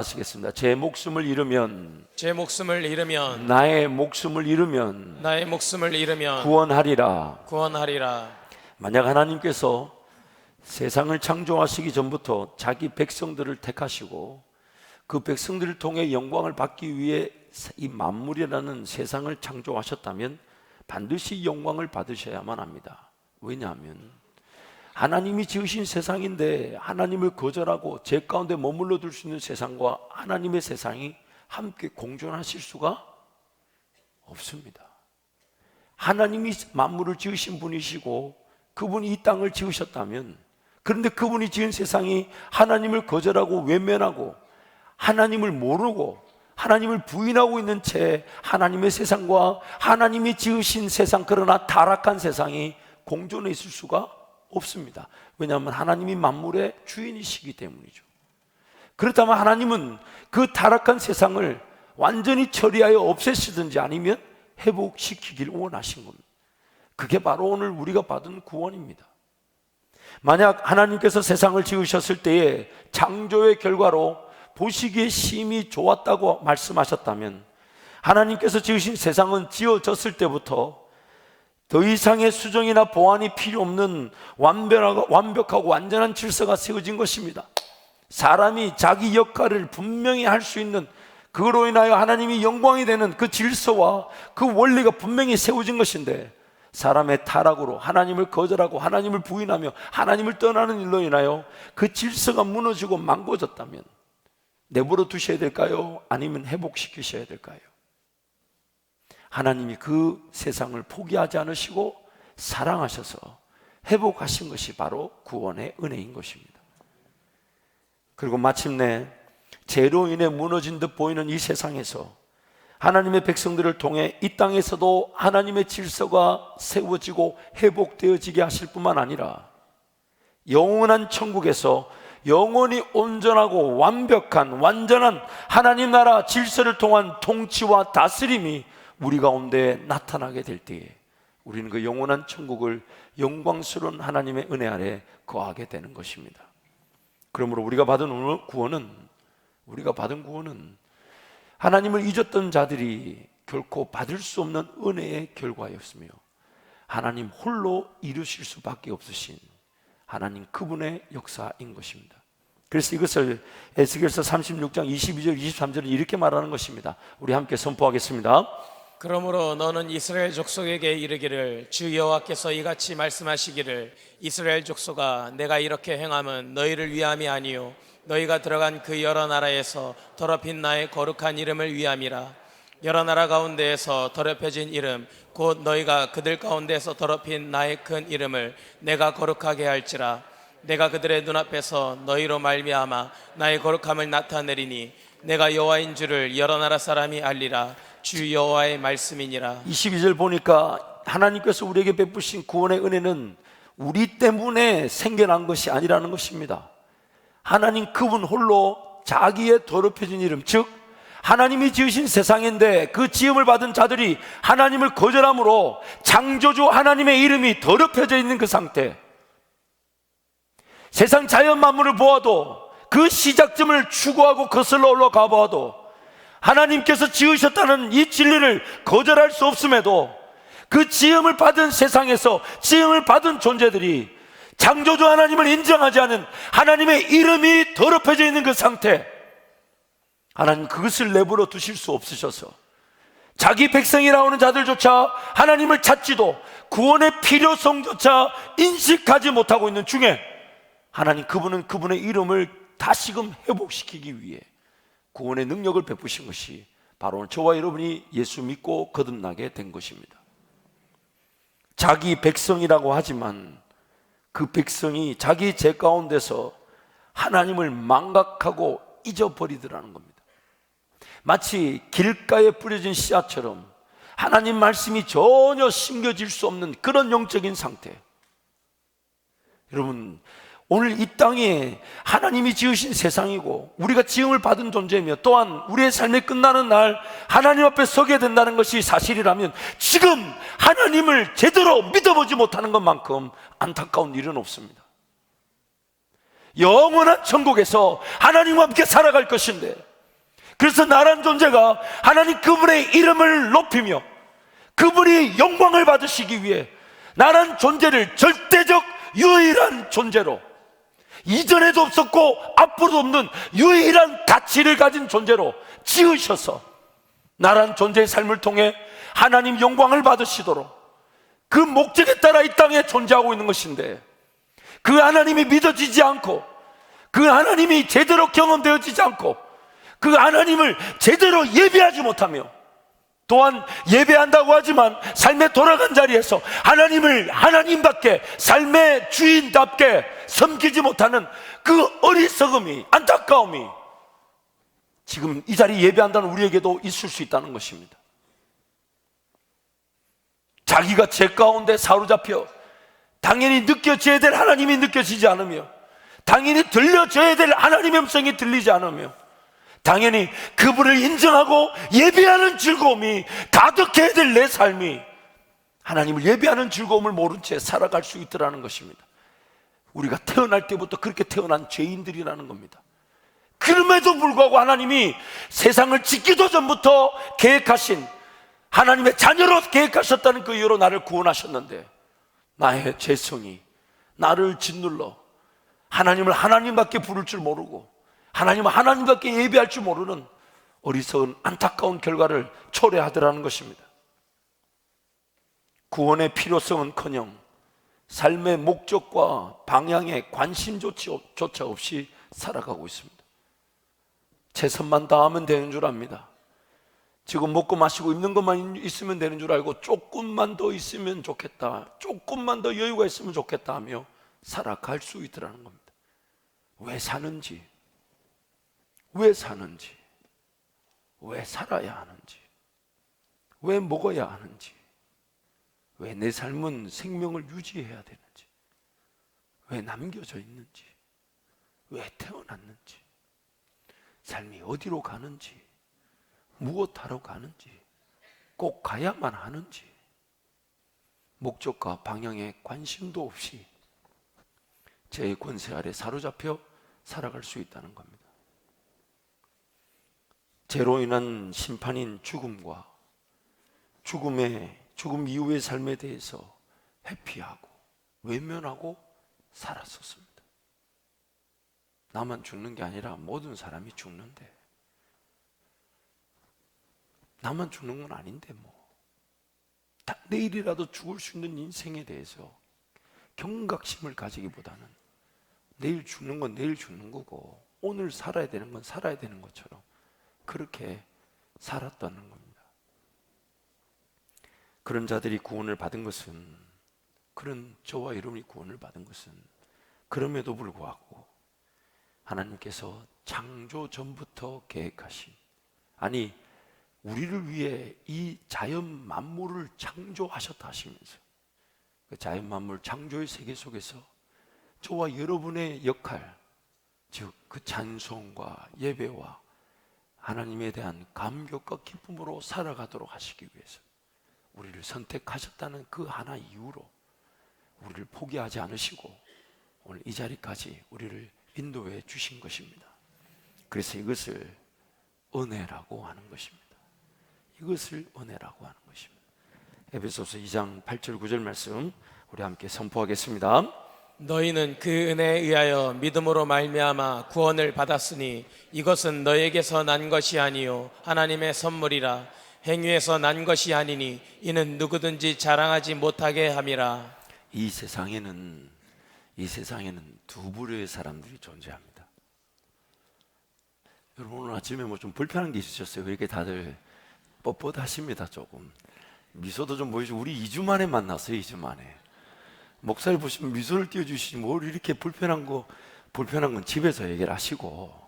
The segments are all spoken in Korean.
하시겠습니다. 제 목숨을 잃으면 나의 목숨을 잃으면 구원하리라. 구원하리라. 만약 하나님께서 세상을 창조하시기 전부터 자기 백성들을 택하시고 그 백성들을 통해 영광을 받기 위해 이 만물이라는 세상을 창조하셨다면 반드시 영광을 받으셔야만 합니다. 왜냐하면 하나님이 지으신 세상인데 하나님을 거절하고 죄 가운데 머물러 둘 수 있는 세상과 하나님의 세상이 함께 공존하실 수가 없습니다. 하나님이 만물을 지으신 분이시고 그분이 이 땅을 지으셨다면, 그런데 그분이 지은 세상이 하나님을 거절하고 외면하고 하나님을 모르고 하나님을 부인하고 있는 채 하나님의 세상과 하나님이 지으신 세상, 그러나 타락한 세상이 공존해 있을 수가 없습니다. 왜냐하면 하나님이 만물의 주인이시기 때문이죠. 그렇다면 하나님은 그 타락한 세상을 완전히 처리하여 없애시든지 아니면 회복시키길 원하신 겁니다. 그게 바로 오늘 우리가 받은 구원입니다. 만약 하나님께서 세상을 지으셨을 때에 창조의 결과로 보시기에 심히 좋았다고 말씀하셨다면, 하나님께서 지으신 세상은 지어졌을 때부터 더 이상의 수정이나 보완이 필요 없는 완벽하고 완전한 질서가 세워진 것입니다. 사람이 자기 역할을 분명히 할 수 있는, 그로 인하여 하나님이 영광이 되는 그 질서와 그 원리가 분명히 세워진 것인데, 사람의 타락으로 하나님을 거절하고 하나님을 부인하며 하나님을 떠나는 일로 인하여 그 질서가 무너지고 망가졌다면 내버려 두셔야 될까요? 아니면 회복시키셔야 될까요? 하나님이 그 세상을 포기하지 않으시고 사랑하셔서 회복하신 것이 바로 구원의 은혜인 것입니다. 그리고 마침내 죄로 인해 무너진 듯 보이는 이 세상에서 하나님의 백성들을 통해 이 땅에서도 하나님의 질서가 세워지고 회복되어지게 하실 뿐만 아니라 영원한 천국에서 영원히 온전하고 완전한 하나님 나라 질서를 통한 통치와 다스림이 우리 가운데 나타나게 될 때에 우리는 그 영원한 천국을 영광스러운 하나님의 은혜 아래 거하게 되는 것입니다. 그러므로 우리가 받은 구원은 하나님을 잊었던 자들이 결코 받을 수 없는 은혜의 결과였으며, 하나님 홀로 이루실 수밖에 없으신 하나님 그분의 역사인 것입니다. 그래서 이것을 에스겔서 36장 22절 23절은 이렇게 말하는 것입니다. 우리 함께 선포하겠습니다. 그러므로 너는 이스라엘 족속에게 이르기를, 주 여호와께서 이같이 말씀하시기를, 이스라엘 족속아, 내가 이렇게 행함은 너희를 위함이 아니요 너희가 들어간 그 여러 나라에서 더럽힌 나의 거룩한 이름을 위함이라. 여러 나라 가운데에서 더럽혀진 이름, 곧 너희가 그들 가운데서 더럽힌 나의 큰 이름을 내가 거룩하게 할지라. 내가 그들의 눈앞에서 너희로 말미암아 나의 거룩함을 나타내리니 내가 여호와인 줄을 여러 나라 사람이 알리라. 주 여호와의 말씀이니라. 22절 보니까 하나님께서 우리에게 베푸신 구원의 은혜는 우리 때문에 생겨난 것이 아니라는 것입니다. 하나님 그분 홀로 자기의 더럽혀진 이름, 즉 하나님이 지으신 세상인데 그 지음을 받은 자들이 하나님을 거절함으로 창조주 하나님의 이름이 더럽혀져 있는 그 상태, 세상 자연 만물을 보아도 그 시작점을 추구하고 거슬러 올라가 보아도 하나님께서 지으셨다는 이 진리를 거절할 수 없음에도 그 지음을 받은 세상에서 지음을 받은 존재들이 창조주 하나님을 인정하지 않은 하나님의 이름이 더럽혀져 있는 그 상태, 하나님 그것을 내버려 두실 수 없으셔서 자기 백성이라고 하는 자들조차 하나님을 찾지도 구원의 필요성조차 인식하지 못하고 있는 중에 하나님 그분은 그분의 이름을 다시금 회복시키기 위해 구원의 능력을 베푸신 것이 바로 저와 여러분이 예수 믿고 거듭나게 된 것입니다. 자기 백성이라고 하지만 그 백성이 자기 죄 가운데서 하나님을 망각하고 잊어버리더라는 겁니다. 마치 길가에 뿌려진 씨앗처럼 하나님 말씀이 전혀 심겨질 수 없는 그런 영적인 상태. 여러분, 오늘 이 땅에 하나님이 지으신 세상이고 우리가 지음을 받은 존재이며 또한 우리의 삶이 끝나는 날 하나님 앞에 서게 된다는 것이 사실이라면 지금 하나님을 제대로 믿어보지 못하는 것만큼 안타까운 일은 없습니다. 영원한 천국에서 하나님과 함께 살아갈 것인데 그래서 나란 존재가 하나님 그분의 이름을 높이며 그분이 영광을 받으시기 위해 나란 존재를 절대적 유일한 존재로, 이전에도 없었고 앞으로도 없는 유일한 가치를 가진 존재로 지으셔서 나란 존재의 삶을 통해 하나님 영광을 받으시도록 그 목적에 따라 이 땅에 존재하고 있는 것인데, 그 하나님이 믿어지지 않고 그 하나님이 제대로 경험되어지지 않고 그 하나님을 제대로 예배하지 못하며, 또한 예배한다고 하지만 삶에 돌아간 자리에서 하나님을 하나님답게 삶의 주인답게 섬기지 못하는 그 어리석음이, 안타까움이 지금 이 자리에 예배한다는 우리에게도 있을 수 있다는 것입니다. 자기가 죄 가운데 사로잡혀 당연히 느껴져야 될 하나님이 느껴지지 않으며, 당연히 들려져야 될 하나님의 음성이 들리지 않으며, 당연히 그분을 인정하고 예배하는 즐거움이 가득해야 될 내 삶이 하나님을 예배하는 즐거움을 모른 채 살아갈 수 있더라는 것입니다. 우리가 태어날 때부터 그렇게 태어난 죄인들이라는 겁니다. 그럼에도 불구하고 하나님이 세상을 짓기도 전부터 계획하신, 하나님의 자녀로 계획하셨다는 그 이유로 나를 구원하셨는데, 나의 죄성이 나를 짓눌러 하나님을 하나님밖에 부를 줄 모르고 하나님을 하나님밖에 예배할 줄 모르는 어리석은 안타까운 결과를 초래하더라는 것입니다. 구원의 필요성은커녕 삶의 목적과 방향에 관심조차 없이 살아가고 있습니다. 최선만 다하면 되는 줄 압니다. 지금 먹고 마시고 입는 것만 있으면 되는 줄 알고 조금만 더 있으면 좋겠다, 조금만 더 여유가 있으면 좋겠다 하며 살아갈 수 있더라는 겁니다. 왜 사는지, 왜 사는지, 왜 살아야 하는지, 왜 먹어야 하는지, 왜 내 삶은 생명을 유지해야 되는지, 왜 남겨져 있는지, 왜 태어났는지, 삶이 어디로 가는지, 무엇하러 가는지, 꼭 가야만 하는지, 목적과 방향에 관심도 없이 죄의 권세 아래 사로잡혀 살아갈 수 있다는 겁니다. 죄로 인한 심판인 죽음과 죽음 이후의 삶에 대해서 회피하고 외면하고 살았었습니다. 나만 죽는 게 아니라 모든 사람이 죽는데, 나만 죽는 건 아닌데 내일이라도 죽을 수 있는 인생에 대해서 경각심을 가지기보다는 내일 죽는 건 내일 죽는 거고 오늘 살아야 되는 건 살아야 되는 것처럼 그렇게 살았다는 겁니다. 그런 자들이 구원을 받은 것은, 그런 저와 여러분이 구원을 받은 것은, 그럼에도 불구하고 하나님께서 창조 전부터 계획하신, 아니 우리를 위해 이 자연 만물을 창조하셨다 하시면서 그 자연 만물 창조의 세계 속에서 저와 여러분의 역할, 즉 그 찬송과 예배와 하나님에 대한 감격과 기쁨으로 살아가도록 하시기 위해서 우리를 선택하셨다는 그 하나 이유로 우리를 포기하지 않으시고 오늘 이 자리까지 우리를 인도해 주신 것입니다. 그래서 이것을 은혜라고 하는 것입니다. 이것을 은혜라고 하는 것입니다. 에베소서 2장 8절 9절 말씀 우리 함께 선포하겠습니다. 너희는 그 은혜에 의하여 믿음으로 말미암아 구원을 받았으니 이것은 너에게서 난 것이 아니요 하나님의 선물이라. 행위에서 난 것이 아니니 이는 누구든지 자랑하지 못하게 함이라. 이 세상에는 두 부류의 사람들이 존재합니다. 여러분 오늘 아침에 좀 불편한 게 있으셨어요? 왜 이렇게 다들 뻣뻣하십니다. 조금 미소도 좀 보이시고, 우리 2주 만에 만났어요. 2주 만에 목사를 보시면 미소를 띄워주시지 뭘 이렇게 불편한 건 집에서 얘기를 하시고.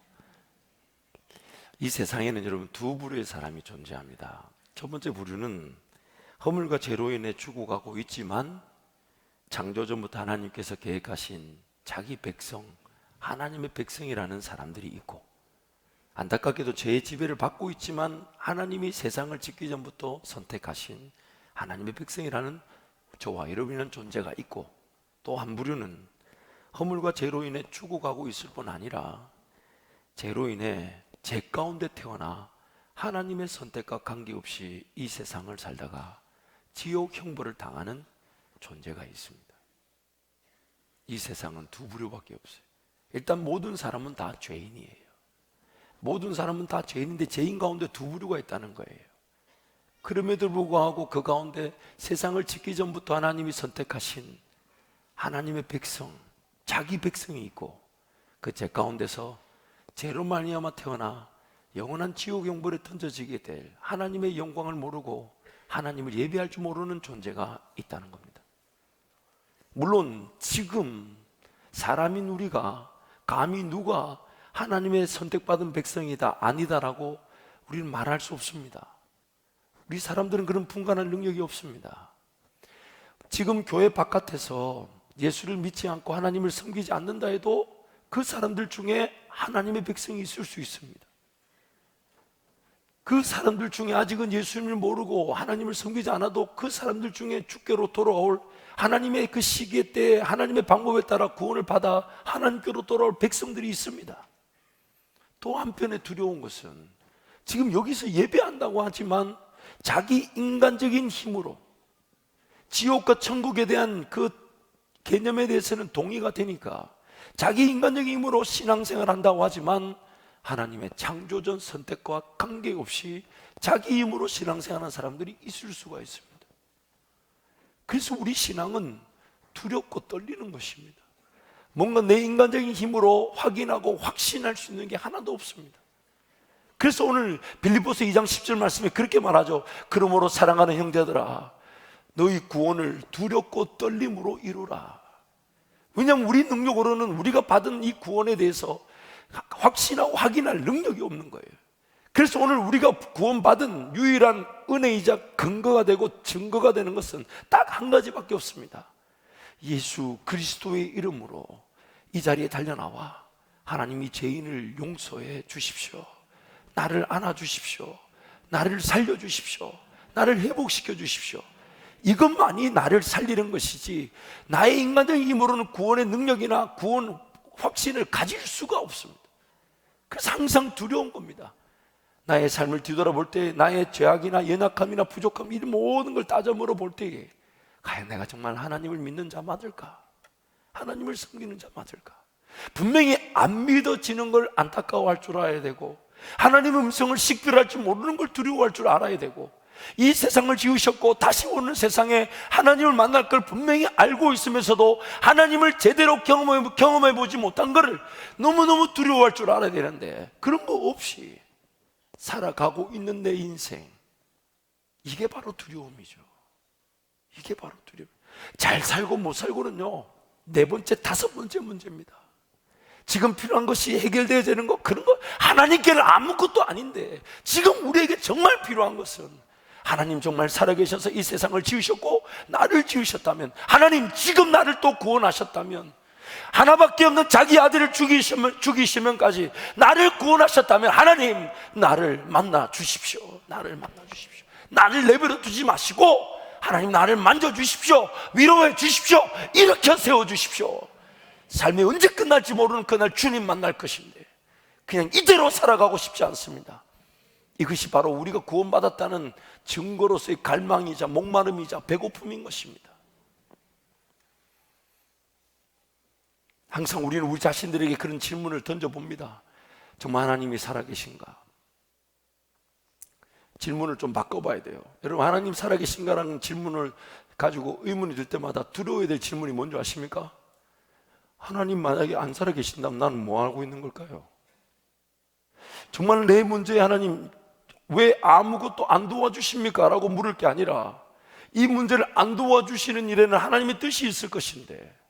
이 세상에는 여러분 두 부류의 사람이 존재합니다. 첫 번째 부류는 허물과 죄로 인해 죽어가고 있지만 창조전부터 하나님께서 계획하신 자기 백성, 하나님의 백성이라는 사람들이 있고, 안타깝게도 죄의 지배를 받고 있지만 하나님이 세상을 짓기 전부터 선택하신 하나님의 백성이라는 저와 여러분이라는 존재가 있고, 또 한 부류는 허물과 죄로 인해 죽어가고 있을 뿐 아니라 죄로 인해 제 가운데 태어나 하나님의 선택과 관계없이 이 세상을 살다가 지옥 형벌을 당하는 존재가 있습니다. 이 세상은 두 부류밖에 없어요. 일단 모든 사람은 다 죄인이에요. 모든 사람은 다 죄인인데 죄인 가운데 두 부류가 있다는 거예요. 그럼에도 불구하고 그 가운데 세상을 짓기 전부터 하나님이 선택하신 하나님의 백성, 자기 백성이 있고 그 죄 가운데서 죄로 말미암아 태어나 영원한 지옥 형벌에 던져지게 될 하나님의 영광을 모르고 하나님을 예배할 줄 모르는 존재가 있다는 겁니다. 물론 지금 사람인 우리가 감히 누가 하나님의 선택받은 백성이다 아니다라고 우리는 말할 수 없습니다. 우리 사람들은 그런 분간할 능력이 없습니다. 지금 교회 바깥에서 예수를 믿지 않고 하나님을 섬기지 않는다 해도 그 사람들 중에 하나님의 백성이 있을 수 있습니다. 그 사람들 중에 아직은 예수님을 모르고 하나님을 섬기지 않아도 그 사람들 중에 주께로 돌아올 하나님의 그 시기에 때에 하나님의 방법에 따라 구원을 받아 하나님께로 돌아올 백성들이 있습니다. 또 한편에 두려운 것은 지금 여기서 예배한다고 하지만 자기 인간적인 힘으로 지옥과 천국에 대한 그 개념에 대해서는 동의가 되니까 자기 인간적인 힘으로 신앙생활을 한다고 하지만 하나님의 창조전 선택과 관계없이 자기 힘으로 신앙생활하는 사람들이 있을 수가 있습니다. 그래서 우리 신앙은 두렵고 떨리는 것입니다. 뭔가 내 인간적인 힘으로 확인하고 확신할 수 있는 게 하나도 없습니다. 그래서 오늘 빌립보서 2장 10절 말씀에 그렇게 말하죠. 그러므로 사랑하는 형제들아 너희 구원을 두렵고 떨림으로 이루라. 왜냐하면 우리 능력으로는 우리가 받은 이 구원에 대해서 확신하고 확인할 능력이 없는 거예요. 그래서 오늘 우리가 구원받은 유일한 은혜이자 근거가 되고 증거가 되는 것은 딱 한 가지밖에 없습니다. 예수 그리스도의 이름으로 이 자리에 달려나와 하나님이 죄인을 용서해 주십시오. 나를 안아주십시오. 나를 살려주십시오. 나를 회복시켜 주십시오. 이것만이 나를 살리는 것이지 나의 인간적인 힘으로는 구원의 능력이나 구원 확신을 가질 수가 없습니다. 그래서 항상 두려운 겁니다. 나의 삶을 뒤돌아볼 때 나의 죄악이나 연약함이나 부족함 이 모든 걸 따져 물어볼 때에 과연 내가 정말 하나님을 믿는 자 맞을까? 하나님을 섬기는 자 맞을까? 분명히 안 믿어지는 걸 안타까워할 줄 알아야 되고 하나님의 음성을 식별할 줄 모르는 걸 두려워할 줄 알아야 되고 이 세상을 지으셨고 다시 오는 세상에 하나님을 만날 걸 분명히 알고 있으면서도 하나님을 제대로 경험해 보지 못한 것을 너무너무 두려워할 줄 알아야 되는데 그런 거 없이 살아가고 있는 내 인생, 이게 바로 두려움이죠. 이게 바로 두려움. 잘 살고 못 살고는요 네 번째, 다섯 번째 문제입니다. 지금 필요한 것이 해결되어야 되는 거, 그런 거 하나님께는 아무것도 아닌데 지금 우리에게 정말 필요한 것은 하나님 정말 살아계셔서 이 세상을 지으셨고 나를 지으셨다면, 하나님 지금 나를 또 구원하셨다면, 하나밖에 없는 자기 아들을 죽이시면까지 나를 구원하셨다면 하나님 나를 만나 주십시오. 나를 만나 주십시오. 나를 내버려 두지 마시고 하나님 나를 만져 주십시오. 위로해 주십시오. 일으켜 세워 주십시오. 삶이 언제 끝날지 모르는 그날 주님 만날 것인데 그냥 이대로 살아가고 싶지 않습니다. 이것이 바로 우리가 구원받았다는 증거로서의 갈망이자 목마름이자 배고픔인 것입니다. 항상 우리는 우리 자신들에게 그런 질문을 던져봅니다. 정말 하나님이 살아계신가? 질문을 좀 바꿔봐야 돼요. 여러분, 하나님 살아계신가라는 질문을 가지고 의문이 들 때마다 두려워야 될 질문이 뭔지 아십니까? 하나님 만약에 안 살아계신다면 나는 뭐 하고 있는 걸까요? 정말 내 문제에 하나님 왜 아무것도 안 도와주십니까? 라고 물을 게 아니라 이 문제를 안 도와주시는 일에는 하나님의 뜻이 있을 것인데,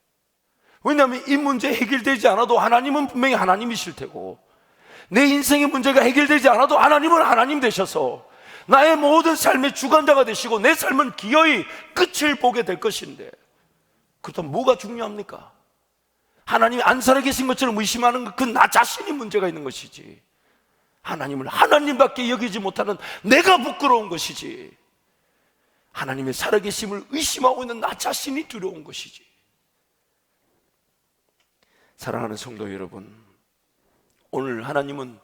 왜냐하면 이 문제 해결되지 않아도 하나님은 분명히 하나님이실 테고 내 인생의 문제가 해결되지 않아도 하나님은 하나님 되셔서 나의 모든 삶의 주관자가 되시고 내 삶은 기어이 끝을 보게 될 것인데, 그렇다면 뭐가 중요합니까? 하나님이 안 살아계신 것처럼 의심하는 것, 그 나 자신이 문제가 있는 것이지 하나님을 하나님밖에 여기지 못하는 내가 부끄러운 것이지 하나님의 살아계심을 의심하고 있는 나 자신이 두려운 것이지. 사랑하는 성도 여러분, 오늘 하나님은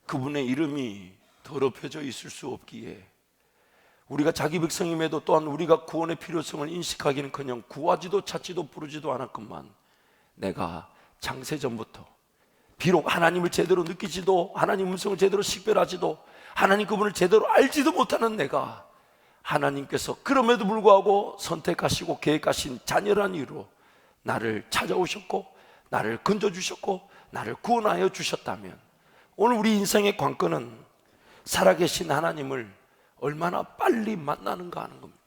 그분의 이름이 더럽혀져 있을 수 없기에 우리가 자기 백성임에도 또한 우리가 구원의 필요성을 인식하기는커녕 구하지도 찾지도 부르지도 않았건만 내가 창세전부터 비록 하나님을 제대로 느끼지도 하나님 음성을 제대로 식별하지도 하나님 그분을 제대로 알지도 못하는 내가 하나님께서 그럼에도 불구하고 선택하시고 계획하신 자녀란 이유로 나를 찾아오셨고 나를 건져주셨고 나를 구원하여 주셨다면 오늘 우리 인생의 관건은 살아계신 하나님을 얼마나 빨리 만나는가 하는 겁니다.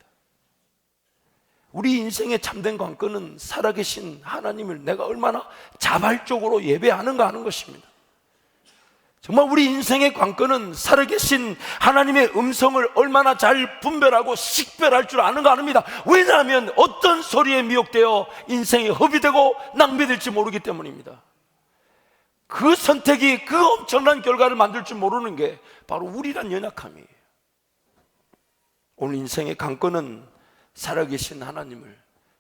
우리 인생의 참된 관건은 살아계신 하나님을 내가 얼마나 자발적으로 예배하는가 하는 것입니다. 정말 우리 인생의 관건은 살아계신 하나님의 음성을 얼마나 잘 분별하고 식별할 줄 아는가 합니다. 왜냐하면 어떤 소리에 미혹되어 인생이 허비되고 낭비될지 모르기 때문입니다. 그 선택이 그 엄청난 결과를 만들 줄 모르는 게 바로 우리란 연약함이에요. 오늘 인생의 관건은 살아계신 하나님을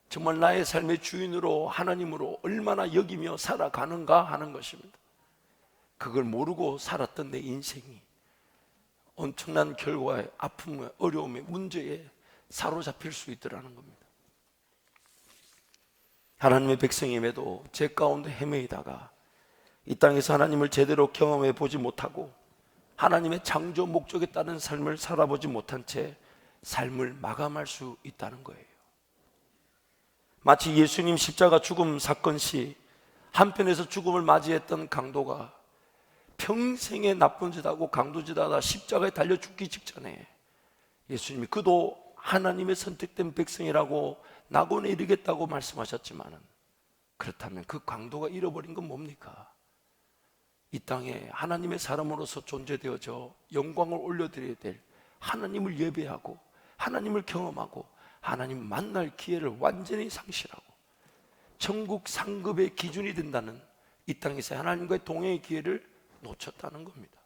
정말 나의 삶의 주인으로 하나님으로 얼마나 여기며 살아가는가 하는 것입니다. 그걸 모르고 살았던 내 인생이 엄청난 결과에 아픔에 어려움에 문제에 사로잡힐 수 있더라는 겁니다. 하나님의 백성임에도 제 가운데 헤매이다가 이 땅에서 하나님을 제대로 경험해 보지 못하고 하나님의 창조 목적에 따른 삶을 살아보지 못한 채 삶을 마감할 수 있다는 거예요. 마치 예수님 십자가 죽음 사건 시 한편에서 죽음을 맞이했던 강도가 평생에 나쁜 짓하고 강도짓하다 십자가에 달려 죽기 직전에 예수님이 그도 하나님의 선택된 백성이라고 낙원에 이르겠다고 말씀하셨지만 그렇다면 그 강도가 잃어버린 건 뭡니까? 이 땅에 하나님의 사람으로서 존재되어져 영광을 올려드려야 될 하나님을 예배하고 하나님을 경험하고 하나님 만날 기회를 완전히 상실하고 천국 상급의 기준이 된다는 이 땅에서 하나님과의 동행의 기회를 놓쳤다는 겁니다.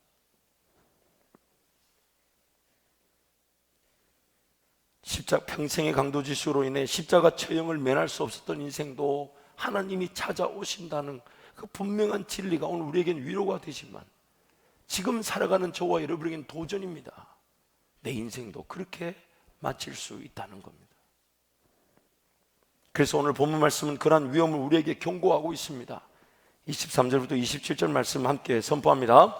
십자가 평생의 강도짓으로 인해 십자가 처형을 면할 수 없었던 인생도 하나님이 찾아오신다는 그 분명한 진리가 오늘 우리에겐 위로가 되지만 지금 살아가는 저와 여러분에겐 도전입니다. 내 인생도 그렇게 마칠 수 있다는 겁니다. 그래서 오늘 본문 말씀은 그러한 위험을 우리에게 경고하고 있습니다. 23절부터 27절 말씀 함께 선포합니다.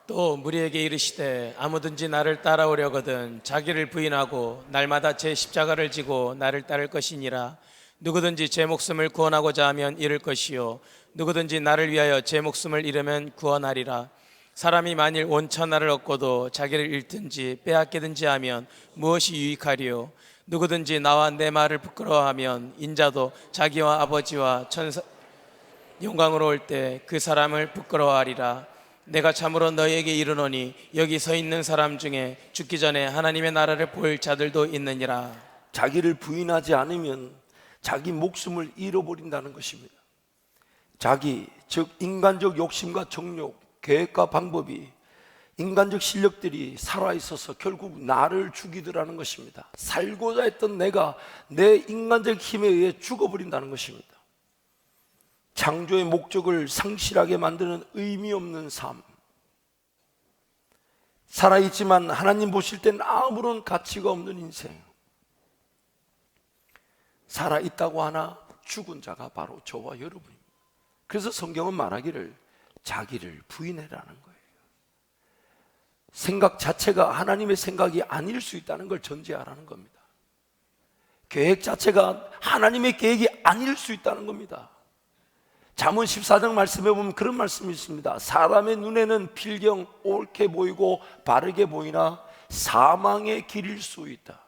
또 무리에게 이르시되 아무든지 나를 따라오려거든 자기를 부인하고 날마다 제 십자가를 지고 나를 따를 것이니라. 누구든지 제 목숨을 구원하고자 하면 잃을 것이요 누구든지 나를 위하여 제 목숨을 잃으면 구원하리라. 사람이 만일 온 천하를 얻고도 자기를 잃든지 빼앗기든지 하면 무엇이 유익하리요? 누구든지 나와 내 말을 부끄러워하면 인자도 자기와 아버지와 천사 영광으로 올 때 그 사람을 부끄러워하리라. 내가 참으로 너희에게 이르노니 여기 서 있는 사람 중에 죽기 전에 하나님의 나라를 볼 자들도 있느니라. 자기를 부인하지 않으면 자기 목숨을 잃어버린다는 것입니다. 자기, 즉 인간적 욕심과 정욕, 계획과 방법이 인간적 실력들이 살아있어서 결국 나를 죽이더라는 것입니다. 살고자 했던 내가 내 인간적 힘에 의해 죽어버린다는 것입니다. 창조의 목적을 상실하게 만드는 의미 없는 삶, 살아있지만 하나님 보실 땐 아무런 가치가 없는 인생. 살아있다고 하나 죽은 자가 바로 저와 여러분입니다. 그래서 성경은 말하기를 자기를 부인해라는 거예요. 생각 자체가 하나님의 생각이 아닐 수 있다는 걸 전제하라는 겁니다. 계획 자체가 하나님의 계획이 아닐 수 있다는 겁니다. 잠언 14장 말씀에 보면 그런 말씀이 있습니다. 사람의 눈에는 필경 옳게 보이고 바르게 보이나 사망의 길일 수 있다.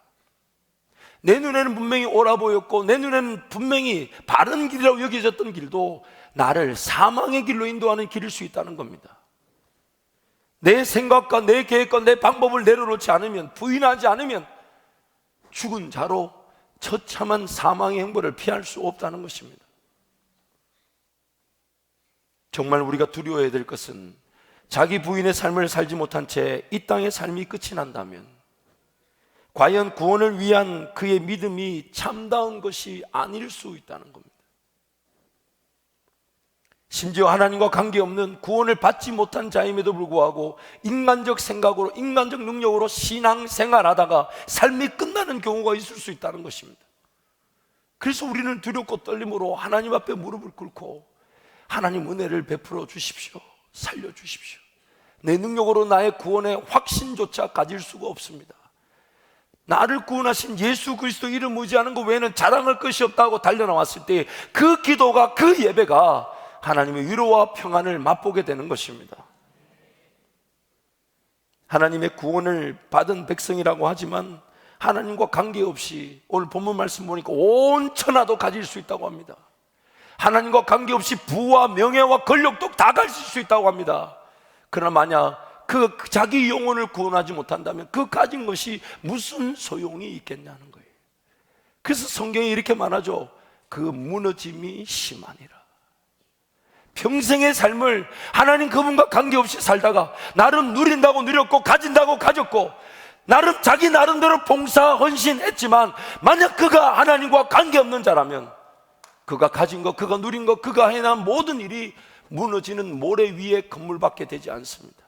내 눈에는 분명히 옳아 보였고 내 눈에는 분명히 바른 길이라고 여겨졌던 길도 나를 사망의 길로 인도하는 길일 수 있다는 겁니다. 내 생각과 내 계획과 내 방법을 내려놓지 않으면, 부인하지 않으면 죽은 자로 처참한 사망의 행보를 피할 수 없다는 것입니다. 정말 우리가 두려워해야 될 것은 자기 부인의 삶을 살지 못한 채 이 땅의 삶이 끝이 난다면 과연 구원을 위한 그의 믿음이 참다운 것이 아닐 수 있다는 겁니다. 심지어 하나님과 관계없는 구원을 받지 못한 자임에도 불구하고 인간적 생각으로, 인간적 능력으로 신앙생활하다가 삶이 끝나는 경우가 있을 수 있다는 것입니다. 그래서 우리는 두렵고 떨림으로 하나님 앞에 무릎을 꿇고 하나님 은혜를 베풀어 주십시오, 살려주십시오. 내 능력으로 나의 구원의 확신조차 가질 수가 없습니다. 나를 구원하신 예수 그리스도 이름 의지하는 것 외에는 자랑할 것이 없다고 달려나왔을 때 그 기도가, 그 예배가 하나님의 위로와 평안을 맛보게 되는 것입니다. 하나님의 구원을 받은 백성이라고 하지만 하나님과 관계없이, 오늘 본문 말씀 보니까 온 천하도 가질 수 있다고 합니다. 하나님과 관계없이 부와 명예와 권력도 다 가질 수 있다고 합니다. 그러나 만약 그 자기 영혼을 구원하지 못한다면 그 가진 것이 무슨 소용이 있겠냐는 거예요. 그래서 성경에 이렇게 말하죠. 그 무너짐이 심하니라. 평생의 삶을 하나님 그분과 관계없이 살다가 나름 누린다고 누렸고 가진다고 가졌고 나름 자기 나름대로 봉사 헌신했지만 만약 그가 하나님과 관계없는 자라면 그가 가진 것, 그가 누린 것, 그가 해난 모든 일이 무너지는 모래 위에 건물밖에 되지 않습니다.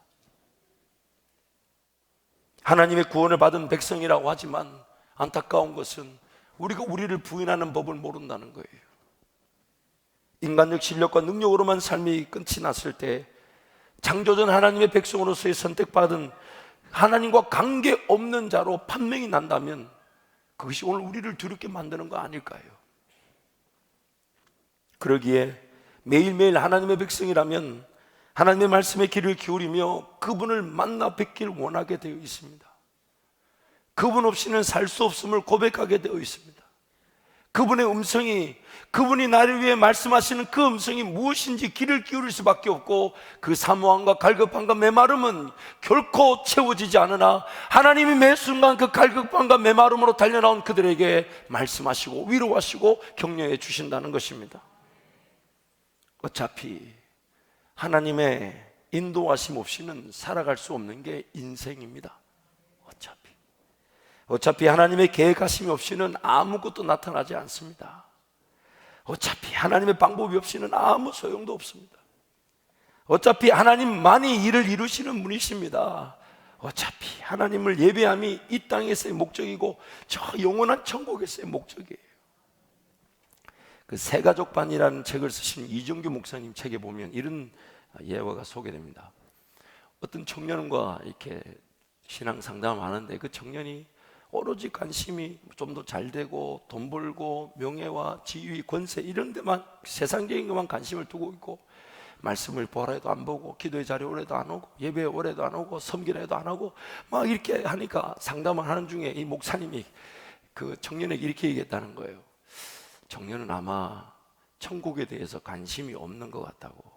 하나님의 구원을 받은 백성이라고 하지만 안타까운 것은 우리가 우리를 부인하는 법을 모른다는 거예요. 인간적 실력과 능력으로만 삶이 끝이 났을 때 창조전 하나님의 백성으로서의 선택받은 하나님과 관계없는 자로 판명이 난다면 그것이 오늘 우리를 두렵게 만드는 거 아닐까요? 그러기에 매일매일 하나님의 백성이라면 하나님의 말씀에 귀를 기울이며 그분을 만나 뵙길 원하게 되어 있습니다. 그분 없이는 살 수 없음을 고백하게 되어 있습니다. 그분의 음성이, 그분이 나를 위해 말씀하시는 그 음성이 무엇인지 귀를 기울일 수밖에 없고 그 사모함과 갈급함과 메마름은 결코 채워지지 않으나 하나님이 매 순간 그 갈급함과 메마름으로 달려나온 그들에게 말씀하시고 위로하시고 격려해 주신다는 것입니다. 어차피 하나님의 인도하심 없이는 살아갈 수 없는 게 인생입니다. 어차피 하나님의 계획하심이 없이는 아무것도 나타나지 않습니다. 어차피 하나님의 방법이 없이는 아무 소용도 없습니다. 어차피 하나님만이 일을 이루시는 분이십니다. 어차피 하나님을 예배함이 이 땅에서의 목적이고 저 영원한 천국에서의 목적이에요. 그 새가족반이라는 책을 쓰신 이정규 목사님 책에 보면 이런 예화가 소개됩니다. 어떤 청년과 이렇게 신앙 상담을 하는데 그 청년이 오로지 관심이 좀 더 잘 되고 돈 벌고 명예와 지위, 권세 이런 데만, 세상적인 것만 관심을 두고 있고 말씀을 보라 해도 안 보고 기도의 자리에 오래도 안 오고 예배에 오래도 안 오고 섬기라 해도 안 오고 막 이렇게 하니까 상담을 하는 중에 이 목사님이 그 청년에게 이렇게 얘기했다는 거예요. 청년은 아마 천국에 대해서 관심이 없는 것 같다고.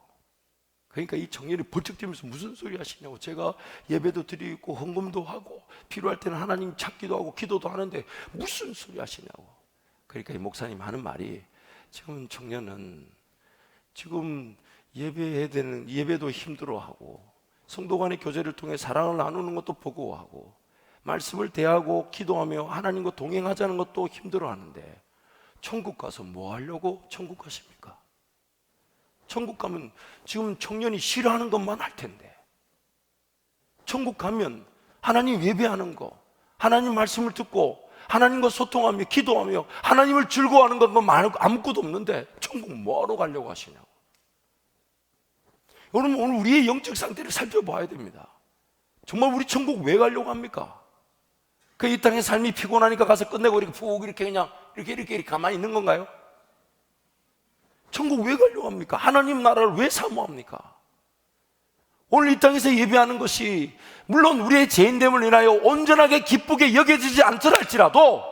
그러니까 이 청년이 번쩍 뛰면서 무슨 소리 하시냐고. 제가 예배도 드리고 헌금도 하고 필요할 때는 하나님 찾기도 하고 기도도 하는데 무슨 소리 하시냐고. 그러니까 이 목사님 하는 말이, 지금 청년은 지금 예배해야 되는, 예배도 힘들어하고 성도 간의 교제를 통해 사랑을 나누는 것도 버거워하고 말씀을 대하고 기도하며 하나님과 동행하자는 것도 힘들어하는데 천국 가서 뭐 하려고 천국 가십니까? 천국 가면 지금 청년이 싫어하는 것만 할 텐데, 천국 가면 하나님 예배하는 거, 하나님 말씀을 듣고 하나님과 소통하며 기도하며 하나님을 즐거워하는 것만 아무것도 없는데 천국 뭐하러 가려고 하시냐고. 여러분, 오늘 우리의 영적 상태를 살펴봐야 됩니다. 정말 우리 천국 왜 가려고 합니까? 그 이 땅의 삶이 피곤하니까 가서 끝내고 이렇게 푹 이렇게 그냥 이렇게 가만히 있는 건가요? 천국 왜 가려고 합니까? 하나님 나라를 왜 사모합니까? 오늘 이 땅에서 예배하는 것이 물론 우리의 죄인됨을 인하여 온전하게 기쁘게 여겨지지 않더라 할지라도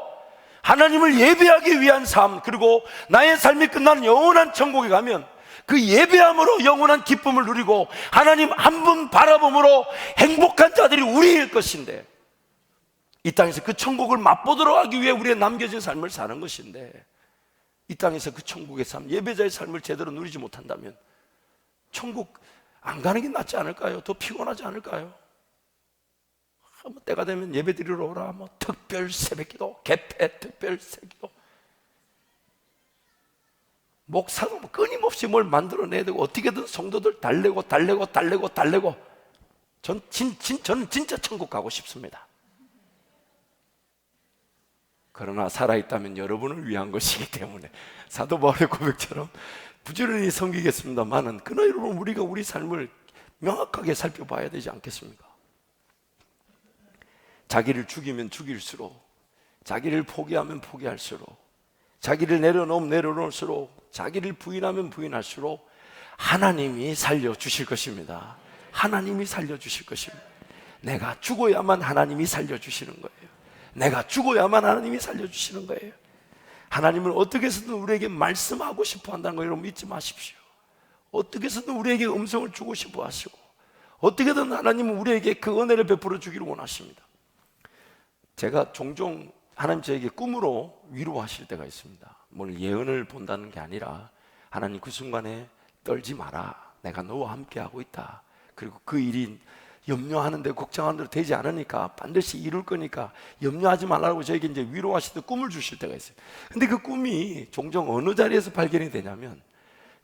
하나님을 예배하기 위한 삶, 그리고 나의 삶이 끝나는 영원한 천국에 가면 그 예배함으로 영원한 기쁨을 누리고 하나님 한 분 바라봄으로 행복한 자들이 우리일 것인데, 이 땅에서 그 천국을 맛보도록 하기 위해 우리의 남겨진 삶을 사는 것인데, 이 땅에서 그 천국의 삶, 예배자의 삶을 제대로 누리지 못한다면 천국 안 가는 게 낫지 않을까요? 더 피곤하지 않을까요? 뭐 때가 되면 예배 드리러 오라, 뭐 특별 새벽기도, 개폐 특별 새벽기도. 목사도 끊임없이 뭘 만들어내야 되고 어떻게든 성도들 달래고 저는 진짜 천국 가고 싶습니다. 그러나 살아있다면 여러분을 위한 것이기 때문에 사도 바울의 고백처럼 부지런히 섬기겠습니다만은 그러나 여러분, 우리가 우리 삶을 명확하게 살펴봐야 되지 않겠습니까? 자기를 죽이면 죽일수록, 자기를 포기하면 포기할수록, 자기를 내려놓으면 내려놓을수록, 자기를 부인하면 부인할수록 하나님이 살려주실 것입니다. 하나님이 살려주실 것입니다. 내가 죽어야만 하나님이 살려주시는 거예요. 내가 죽어야만 하나님이 살려주시는 거예요. 하나님은 어떻게 해서든 우리에게 말씀하고 싶어 한다는 거 여러분 잊지 마십시오. 어떻게 해서든 우리에게 음성을 주고 싶어 하시고, 어떻게든 하나님은 우리에게 그 은혜를 베풀어 주기를 원하십니다. 제가 종종 하나님 저에게 꿈으로 위로하실 때가 있습니다. 뭘 예언을 본다는 게 아니라, 하나님 그 순간에 떨지 마라, 내가 너와 함께하고 있다, 그리고 그 일이 염려하는데 걱정하는 대로 되지 않으니까 반드시 이룰 거니까 염려하지 말라고 저에게 이제 위로하실 때 꿈을 주실 때가 있어요. 근데 그 꿈이 종종 어느 자리에서 발견이 되냐면,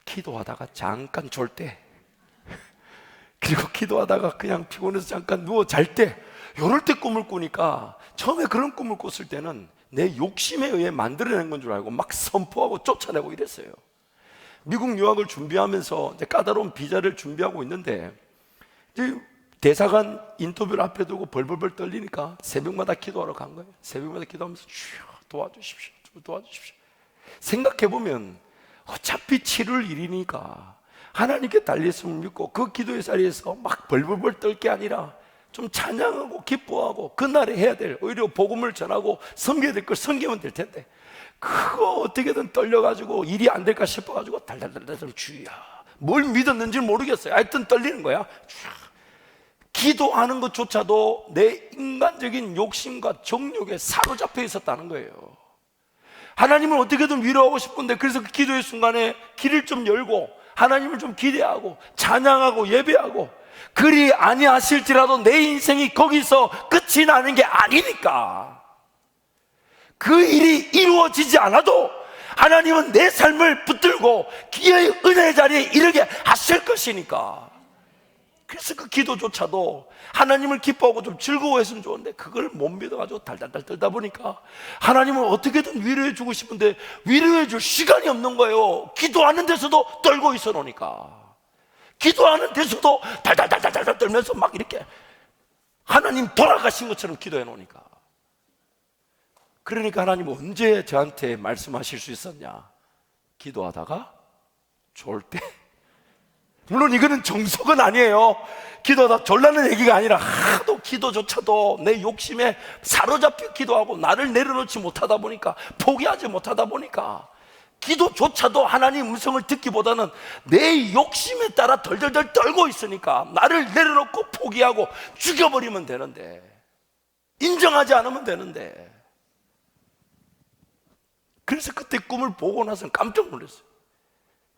기도하다가 잠깐 졸 때, 그리고 기도하다가 그냥 피곤해서 잠깐 누워 잘 때, 이럴 때 꿈을 꾸니까, 처음에 그런 꿈을 꿨을 때는 내 욕심에 의해 만들어낸 건 줄 알고 막 선포하고 쫓아내고 이랬어요. 미국 유학을 준비하면서 이제 까다로운 비자를 준비하고 있는데, 이제 대사관 인터뷰를 앞에 두고 벌벌벌 떨리니까 새벽마다 기도하러 간 거예요. 새벽마다 기도하면서 주여 도와주십시오, 도와주십시오. 생각해보면 어차피 치를 일이니까 하나님께 달렸음을 믿고 그 기도의 자리에서 막 벌벌벌 떨 게 아니라 좀 찬양하고 기뻐하고 그날에 해야 될, 오히려 복음을 전하고 섬겨야 될 걸 섬기면 될 텐데, 그거 어떻게든 떨려가지고 일이 안 될까 싶어가지고 달달달달 주여, 뭘 믿었는지 모르겠어요. 하여튼 떨리는 거야. 기도하는 것조차도 내 인간적인 욕심과 정욕에 사로잡혀 있었다는 거예요. 하나님을 어떻게든 위로하고 싶은데, 그래서 그 기도의 순간에 길을 좀 열고 하나님을 좀 기대하고 찬양하고 예배하고, 그리 아니하실지라도 내 인생이 거기서 끝이 나는 게 아니니까, 그 일이 이루어지지 않아도 하나님은 내 삶을 붙들고 기회의 은혜의 자리에 이르게 하실 것이니까. 그래서 그 기도조차도 하나님을 기뻐하고 좀 즐거워했으면 좋은데, 그걸 못 믿어가지고 달달달 떨다 보니까 하나님을 어떻게든 위로해 주고 싶은데 위로해 줄 시간이 없는 거예요. 기도하는 데서도 떨고 있어 놓으니까, 기도하는 데서도 달달달달달 떨면서 막 이렇게 하나님 돌아가신 것처럼 기도해 놓으니까. 그러니까 하나님 언제 저한테 말씀하실 수 있었냐? 기도하다가 졸 때. 물론 이거는 정석은 아니에요. 기도하다 졸라는 얘기가 아니라, 하도 기도조차도 내 욕심에 사로잡혀 기도하고 나를 내려놓지 못하다 보니까, 포기하지 못하다 보니까, 기도조차도 하나님 음성을 듣기보다는 내 욕심에 따라 덜덜덜 떨고 있으니까 나를 내려놓고 포기하고 죽여버리면 되는데, 인정하지 않으면 되는데. 그래서 그때 꿈을 보고 나서는 깜짝 놀랐어요.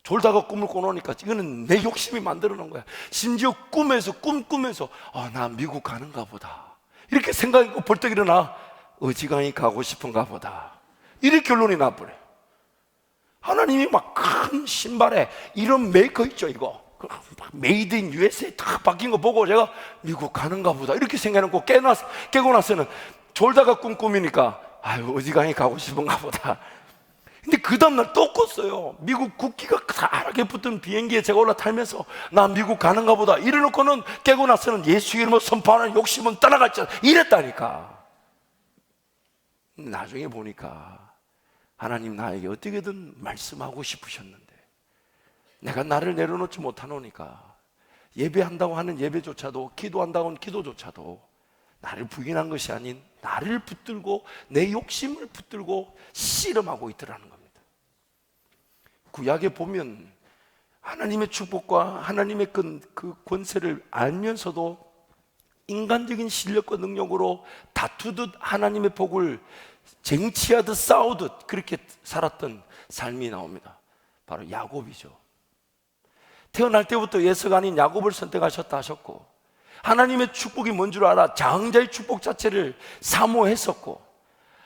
졸다가 꿈을 꿔놓으니까 이거는 내 욕심이 만들어 놓은 거야. 심지어 꿈꾸면서 나 미국 가는가 보다, 이렇게 생각하고 벌떡 일어나 어지간히 가고 싶은가 보다, 이렇게 결론이 나버려요. 하나님이 막 큰 신발에 이런 메이커 있죠, 이거 메이드 인 USA 딱 바뀐 거 보고 제가 미국 가는가 보다 이렇게 생각해놓고 깨고 나서는 졸다가 꿈꾸니까 어지간히 가고 싶은가 보다. 근데 그 다음날 또 꿨어요. 미국 국기가 가하게 붙은 비행기에 제가 올라타면서 나 미국 가는가 보다 이래놓고는 깨고 나서는 예수 이름으로 선포하는 욕심은 떠나갔지 않아, 이랬다니까. 나중에 보니까 하나님 나에게 어떻게든 말씀하고 싶으셨는데, 내가 나를 내려놓지 못하노니까 예배한다고 하는 예배조차도, 기도한다고 하는 기도조차도 나를 부인한 것이 아닌 나를 붙들고 내 욕심을 붙들고 씨름하고 있더라는 겁니다. 구약에 보면 하나님의 축복과 하나님의 그 권세를 알면서도 인간적인 실력과 능력으로 다투듯 하나님의 복을 쟁취하듯 싸우듯 그렇게 살았던 삶이 나옵니다. 바로 야곱이죠. 태어날 때부터 예서가 아닌 야곱을 선택하셨다 하셨고, 하나님의 축복이 뭔 줄 알아 장자의 축복 자체를 사모했었고,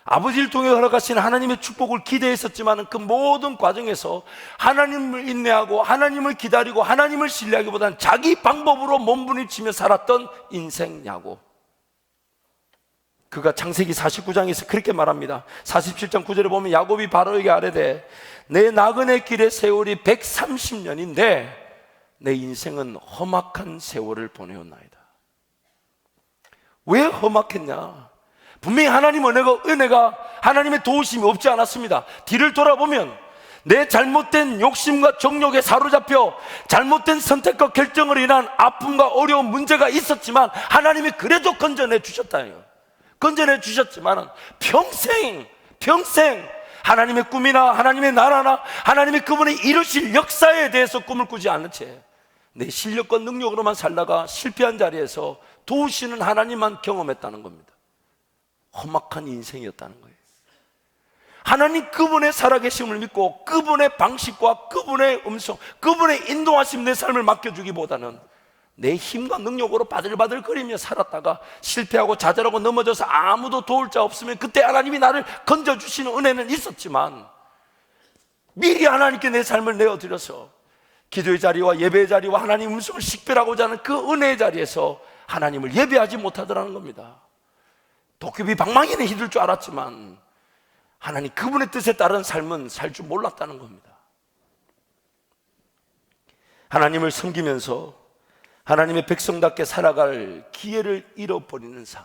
아버지를 통해 허락하신 하나님의 축복을 기대했었지만 그 모든 과정에서 하나님을 인내하고 하나님을 기다리고 하나님을 신뢰하기보다는 자기 방법으로 몸부림치며 살았던 인생 야곱. 그가 창세기 49장에서 그렇게 말합니다. 47장 9절에 보면 야곱이 바로에게 아뢰되 내 나그네 길의 세월이 130년인데 내 인생은 험악한 세월을 보내었나이다. 왜 험악했냐? 분명히 하나님의 은혜가 하나님의 도우심이 없지 않았습니다. 뒤를 돌아보면 내 잘못된 욕심과 정욕에 사로잡혀 잘못된 선택과 결정으로 인한 아픔과 어려운 문제가 있었지만 하나님이 그래도 건져내 주셨다요. 건져내 주셨지만 평생 하나님의 꿈이나 하나님의 나라나 하나님의 그분의 이루실 역사에 대해서 꿈을 꾸지 않은 채 내 실력과 능력으로만 살다가 실패한 자리에서 도우시는 하나님만 경험했다는 겁니다. 험악한 인생이었다는 거예요. 하나님 그분의 살아계심을 믿고 그분의 방식과 그분의 음성, 그분의 인도하심 내 삶을 맡겨주기보다는 내 힘과 능력으로 바들바들거리며 살았다가 실패하고 좌절하고 넘어져서 아무도 도울 자 없으면 그때 하나님이 나를 건져주시는 은혜는 있었지만 미리 하나님께 내 삶을 내어드려서 기도의 자리와 예배의 자리와 하나님 음성을 식별하고자 하는 그 은혜의 자리에서 하나님을 예배하지 못하더라는 겁니다. 도깨비 방망이는 휘둘 줄 알았지만 하나님 그분의 뜻에 따른 삶은 살 줄 몰랐다는 겁니다. 하나님을 섬기면서 하나님의 백성답게 살아갈 기회를 잃어버리는 삶.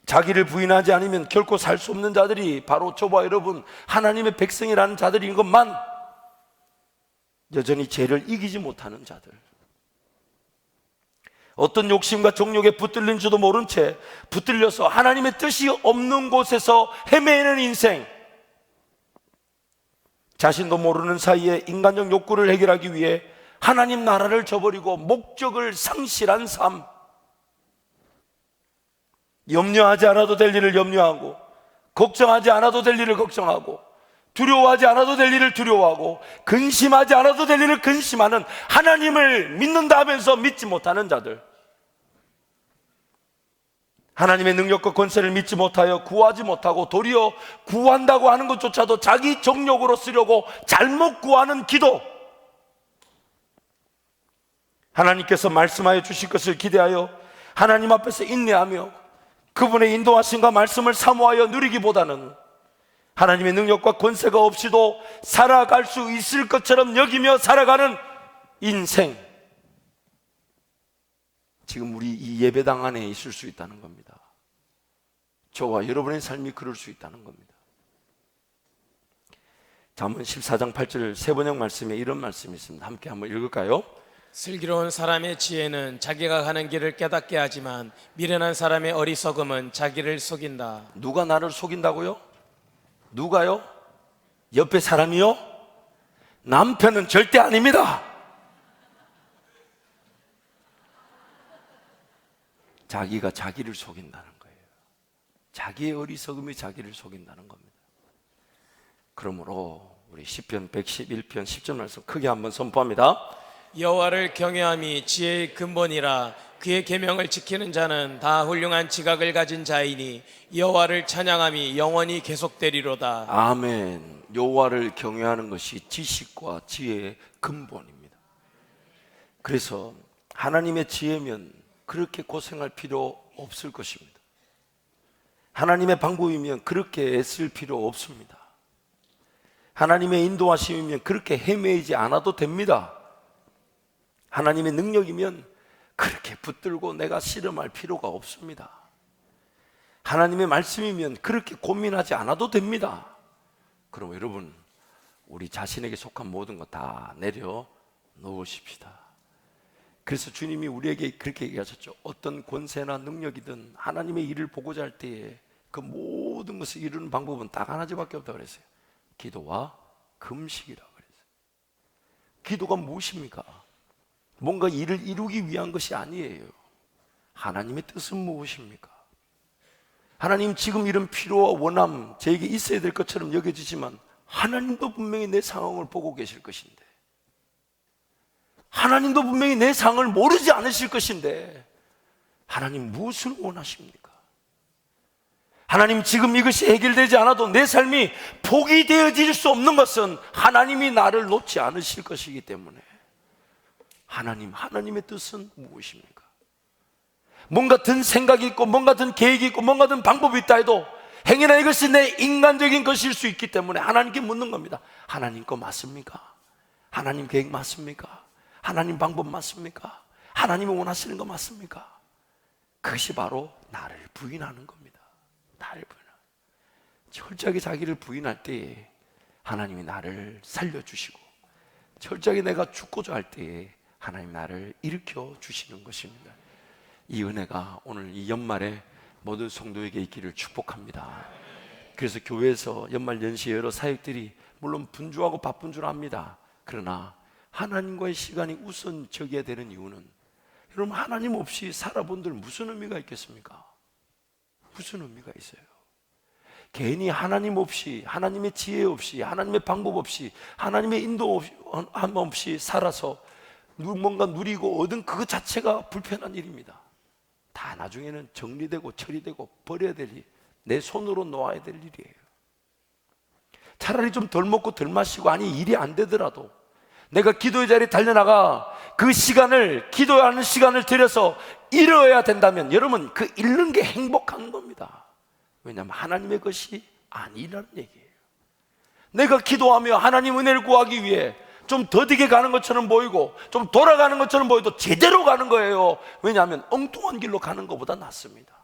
자기를 부인하지 않으면 결코 살 수 없는 자들이 바로 저와 여러분 하나님의 백성이라는 자들인 것만 여전히 죄를 이기지 못하는 자들. 어떤 욕심과 정욕에 붙들린 줄도 모른 채 붙들려서 하나님의 뜻이 없는 곳에서 헤매는 인생. 자신도 모르는 사이에 인간적 욕구를 해결하기 위해 하나님 나라를 저버리고 목적을 상실한 삶. 염려하지 않아도 될 일을 염려하고 걱정하지 않아도 될 일을 걱정하고 두려워하지 않아도 될 일을 두려워하고 근심하지 않아도 될 일을 근심하는 하나님을 믿는다 하면서 믿지 못하는 자들. 하나님의 능력과 권세를 믿지 못하여 구하지 못하고 도리어 구한다고 하는 것조차도 자기 정욕으로 쓰려고 잘못 구하는 기도. 하나님께서 말씀하여 주실 것을 기대하여 하나님 앞에서 인내하며 그분의 인도하심과 말씀을 사모하여 누리기보다는 하나님의 능력과 권세가 없이도 살아갈 수 있을 것처럼 여기며 살아가는 인생. 지금 우리 이 예배당 안에 있을 수 있다는 겁니다. 저와 여러분의 삶이 그럴 수 있다는 겁니다. 잠언 14장 8절 세 번역 말씀에 이런 말씀이 있습니다. 함께 한번 읽을까요? 슬기로운 사람의 지혜는 자기가 가는 길을 깨닫게 하지만 미련한 사람의 어리석음은 자기를 속인다. 누가 나를 속인다고요? 누가요? 옆에 사람이요? 남편은 절대 아닙니다. 자기가 자기를 속인다는 거예요. 자기의 어리석음이 자기를 속인다는 겁니다. 그러므로 우리 시편 111편 10절 말씀 크게 한번 선포합니다. 여호와를 경외함이 지혜의 근본이라 그의 계명을 지키는 자는 다 훌륭한 지각을 가진 자이니 여호와를 찬양함이 영원히 계속되리로다. 아멘. 여호와를 경외하는 것이 지식과 지혜의 근본입니다. 그래서 하나님의 지혜면 그렇게 고생할 필요 없을 것입니다. 하나님의 방법이면 그렇게 애쓸 필요 없습니다. 하나님의 인도하심이면 그렇게 헤매이지 않아도 됩니다. 하나님의 능력이면 그렇게 붙들고 내가 씨름할 필요가 없습니다. 하나님의 말씀이면 그렇게 고민하지 않아도 됩니다. 그럼 여러분, 우리 자신에게 속한 모든 거 다 내려 놓으십시다. 그래서 주님이 우리에게 그렇게 얘기하셨죠. 어떤 권세나 능력이든 하나님의 일을 보고자 할 때에 그 모든 것을 이루는 방법은 딱 하나밖에 없다고 그랬어요. 기도와 금식이라고 그랬어요. 기도가 무엇입니까? 뭔가 일을 이루기 위한 것이 아니에요. 하나님의 뜻은 무엇입니까? 하나님, 지금 이런 필요와 원함 저에게 있어야 될 것처럼 여겨지지만 하나님도 분명히 내 상황을 보고 계실 것인데, 하나님도 분명히 내 상황을 모르지 않으실 것인데 하나님 무엇을 원하십니까? 하나님, 지금 이것이 해결되지 않아도 내 삶이 포기되어질 수 없는 것은 하나님이 나를 놓지 않으실 것이기 때문에. 하나님의 뜻은 무엇입니까? 뭔가 든 생각이 있고 뭔가 든 계획이 있고 뭔가 든 방법이 있다 해도 행여나 이것이 내 인간적인 것일 수 있기 때문에 하나님께 묻는 겁니다. 하나님 거 맞습니까? 하나님 계획 맞습니까? 하나님 방법 맞습니까? 하나님이 원하시는 거 맞습니까? 그것이 바로 나를 부인하는 겁니다. 나를 부인하는. 철저하게 자기를 부인할 때에 하나님이 나를 살려주시고, 철저하게 내가 죽고자 할 때에 하나님 나를 일으켜 주시는 것입니다. 이 은혜가 오늘 이 연말에 모든 성도에게 있기를 축복합니다. 그래서 교회에서 연말 연시에 여러 사역들이 물론 분주하고 바쁜 줄 압니다. 그러나 하나님과의 시간이 우선적이어야 되는 이유는, 여러분, 하나님 없이 살아본들 무슨 의미가 있겠습니까? 무슨 의미가 있어요? 괜히 하나님 없이, 하나님의 지혜 없이, 하나님의 방법 없이, 하나님의 인도 없이 살아서 뭔가 누리고 얻은 그 자체가 불편한 일입니다. 다 나중에는 정리되고 처리되고 버려야 될 일, 내 손으로 놓아야 될 일이에요. 차라리 좀 덜 먹고 덜 마시고, 아니 일이 안 되더라도 내가 기도의 자리에 달려나가 그 시간을, 기도하는 시간을 들여서 잃어야 된다면 여러분, 그 잃는 게 행복한 겁니다. 왜냐하면 하나님의 것이 아니라는 얘기예요. 내가 기도하며 하나님 은혜를 구하기 위해 좀 더디게 가는 것처럼 보이고 좀 돌아가는 것처럼 보여도 제대로 가는 거예요. 왜냐하면 엉뚱한 길로 가는 것보다 낫습니다.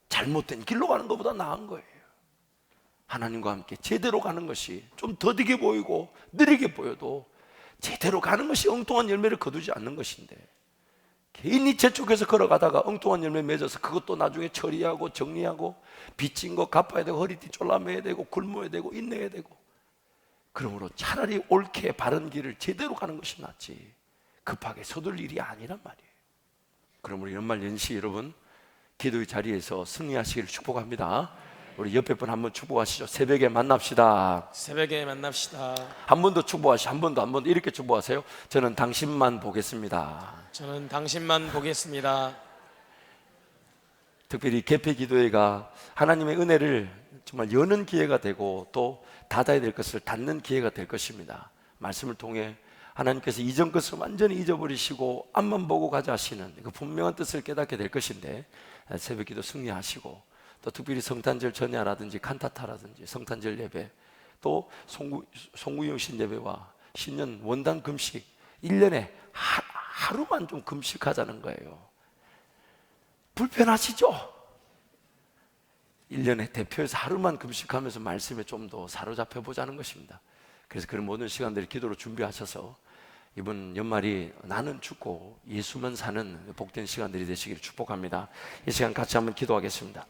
잘못된 길로 가는 것보다 나은 거예요. 하나님과 함께 제대로 가는 것이 좀 더디게 보이고 느리게 보여도 제대로 가는 것이 엉뚱한 열매를 거두지 않는 것인데, 개인이 재촉해서 걸어가다가 엉뚱한 열매 맺어서 그것도 나중에 처리하고 정리하고 빚진 거 갚아야 되고 허리띠 졸라매야 되고 굶어야 되고 인내해야 되고, 그러므로 차라리 옳게 바른 길을 제대로 가는 것이 낫지 급하게 서둘 일이 아니란 말이에요. 그러므로 연말 연시 여러분, 기도의 자리에서 승리하시기를 축복합니다. 우리 옆에 분 한번 축복하시죠. 새벽에 만납시다. 새벽에 만납시다. 한 번 더 축복하시죠. 한 번 더 이렇게 축복하세요. 저는 당신만 보겠습니다. 저는 당신만 보겠습니다. 특별히 개폐 기도회가 하나님의 은혜를 정말 여는 기회가 되고 또 닫아야 될 것을 닫는 기회가 될 것입니다. 말씀을 통해 하나님께서 이전 것을 완전히 잊어버리시고 앞만 보고 가자 하시는 그 분명한 뜻을 깨닫게 될 것인데, 새벽 기도 승리하시고 또 특별히 성탄절 전야라든지 칸타타라든지 성탄절 예배, 또 송구영신 예배와 신년 원단 금식, 1년에 하루만 좀 금식하자는 거예요. 불편하시죠? 1년에 대표해서 하루만 금식하면서 말씀에 좀 더 사로잡혀 보자는 것입니다. 그래서 그런 모든 시간들을 기도로 준비하셔서 이번 연말이 나는 죽고 예수만 사는 복된 시간들이 되시기를 축복합니다. 이 시간 같이 한번 기도하겠습니다.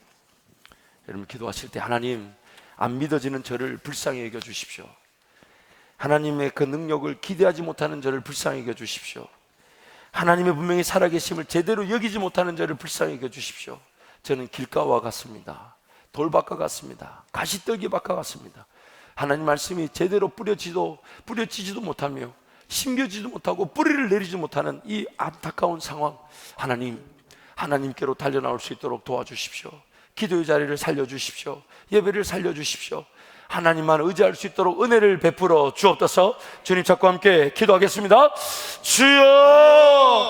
여러분, 기도하실 때 하나님, 안 믿어지는 저를 불쌍히 여겨 주십시오. 하나님의 그 능력을 기대하지 못하는 저를 불쌍히 여겨 주십시오. 하나님의 분명히 살아계심을 제대로 여기지 못하는 저를 불쌍히 여겨 주십시오. 저는 길가와 같습니다. 돌밭과 같습니다. 가시떨기밭과 같습니다. 하나님 말씀이 제대로 뿌려지지도 못하며 심겨지도 못하고 뿌리를 내리지 못하는 이 안타까운 상황, 하나님께로 달려나올 수 있도록 도와주십시오. 기도의 자리를 살려주십시오. 예배를 살려주십시오. 하나님만 의지할 수 있도록 은혜를 베풀어 주옵소서. 주님, 찾고 함께 기도하겠습니다. 주여!